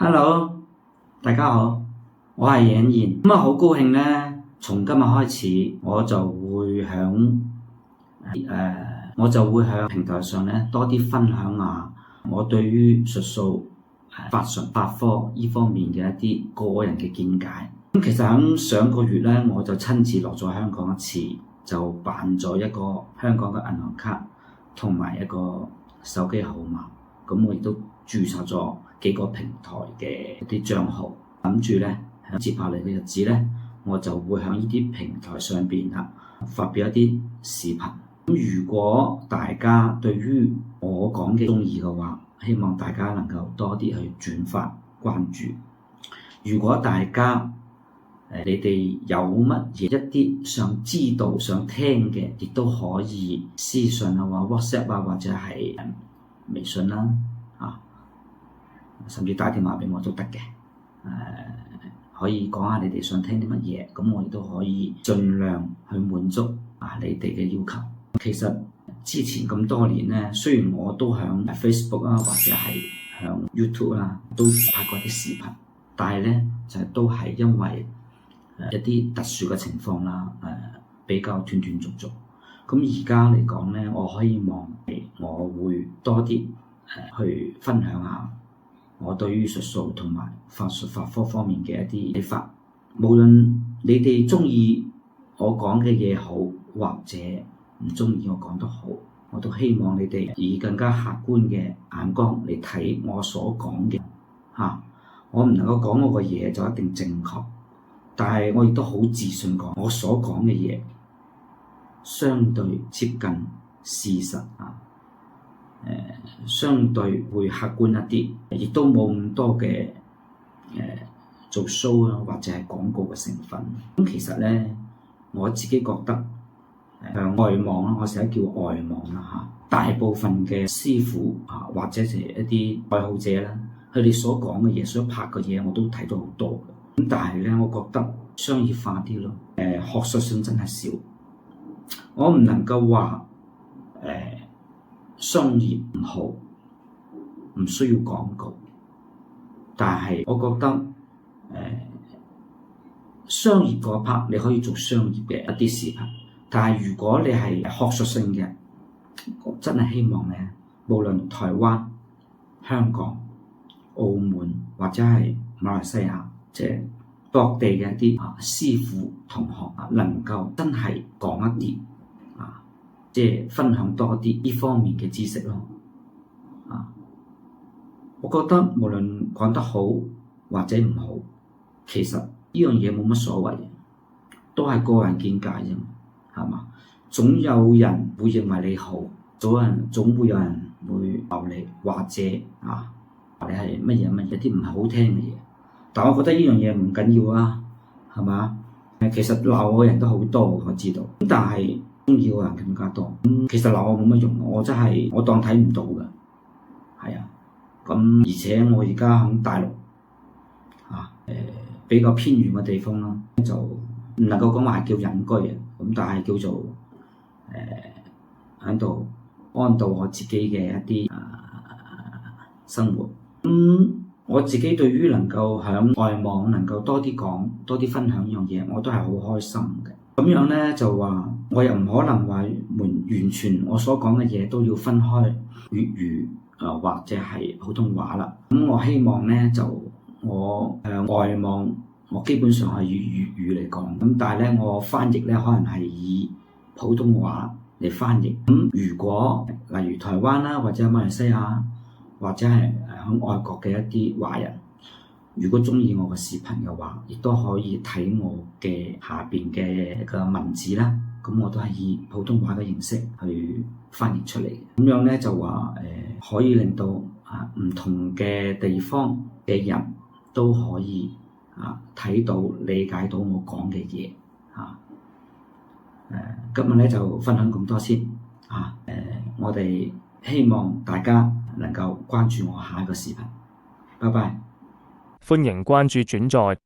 Hello，大家好，我係影賢。好高興呢，從今日開始我就會響平台上呢多啲分享下我對於術數、法術、法科呢方面嘅一啲個人嘅見解。其實喺上個月呢，我就親自落咗香港一次，就辦咗一個香港嘅銀行卡同埋一個手機號碼。咁我亦都註冊咗幾個平台嘅一啲帳號，諗住咧喺接下嚟嘅日子咧，我就會喺呢啲平台上邊發表一啲視頻。咁如果大家對於我講嘅中意嘅話，希望大家能夠多啲去轉發關注。如果大家你哋有乜嘢一啲想知道想聽嘅，亦都可以私信啊，或 WhatsApp 啊，或者係微信啦，甚至打電話俾我都得嘅。可以講下你哋想聽啲乜嘢，咁我亦都可以盡量去滿足你哋嘅要求。其實之前咁多年咧，雖然我都響 Facebook 啊，或者係響 YouTube 啊，都拍過啲視頻，但係咧就都係因為一啲特殊嘅情況啦，比較斷斷續續。咁而家嚟講咧，我希望我會多啲去分享下我對於術數同埋法術法科方面嘅一啲睇法。無論你哋鍾意我講嘅嘢好，或者唔鍾意我講得好，我都希望你哋以更加客觀嘅眼光嚟睇我所講嘅。我唔能夠講我嘅嘢就一定正確，但係我亦都好自信講我所講嘅嘢相對接近事實相對會客觀一啲，亦都冇咁多嘅做 show 啊，或者係廣告嘅成分。咁其實咧，我自己覺得外網啦，我成日叫外網啦，大部分嘅師傅或者係一啲愛好者啦，佢哋所講嘅嘢、所拍嘅嘢，我都睇咗好多嘅。咁但係咧，我覺得商業化啲咯，學術性真係少。我唔能夠話商業唔好，唔需要廣告，但係我覺得商業嗰 part 你可以做商業嘅一啲視頻，但係如果你係學術性嘅，我真係希望咧，無論台灣、香港、澳門或者係馬來西亞，即係各地嘅一啲師傅同學能夠真係講一啲即係分享多啲呢方面嘅知識咯。我覺得無論講得好或者唔好，其實呢樣嘢冇乜所謂，都係個人見解啫，係嘛？總有人會認為你好，總會有人會鬧你，或者話你係乜嘢乜嘢，啲唔係好聽嘅嘢。但我覺得呢樣嘢唔緊要啊，係嘛？其實鬧我嘅人都好多，我知道，但係鍾意嘅人更加多。其實鬧我冇乜用，我真係我當睇唔到嘅，係啊。而且我而家喺大陸比較偏遠嘅地方啦，就唔能夠講話係叫隱居啊，但係叫做喺度安度我自己嘅一啲生活。我自己對於能夠喺外網能夠多啲講、多啲分享呢樣嘢，我都係好開心嘅。咁樣咧就話，我又唔可能話完全我所講嘅嘢都要分開粵語或者係普通話啦。咁我希望咧就我外網我基本上係以粵語嚟講，咁但係咧我翻譯咧可能係以普通話嚟翻譯。咁如果例如台灣啦，或者馬來西亞，或者係喺外國嘅一啲華人，如果鍾意我嘅視頻嘅話，亦都可以睇我嘅下邊嘅一個文字啦。咁我都係以普通話嘅形式去翻譯出嚟。咁樣咧就話可以令到唔同嘅地方嘅人都可以睇到、理解到我講嘅嘢。今日咧就分享咁多先。我哋希望大家能夠關注我下一個視頻。拜拜。歡迎關注轉載。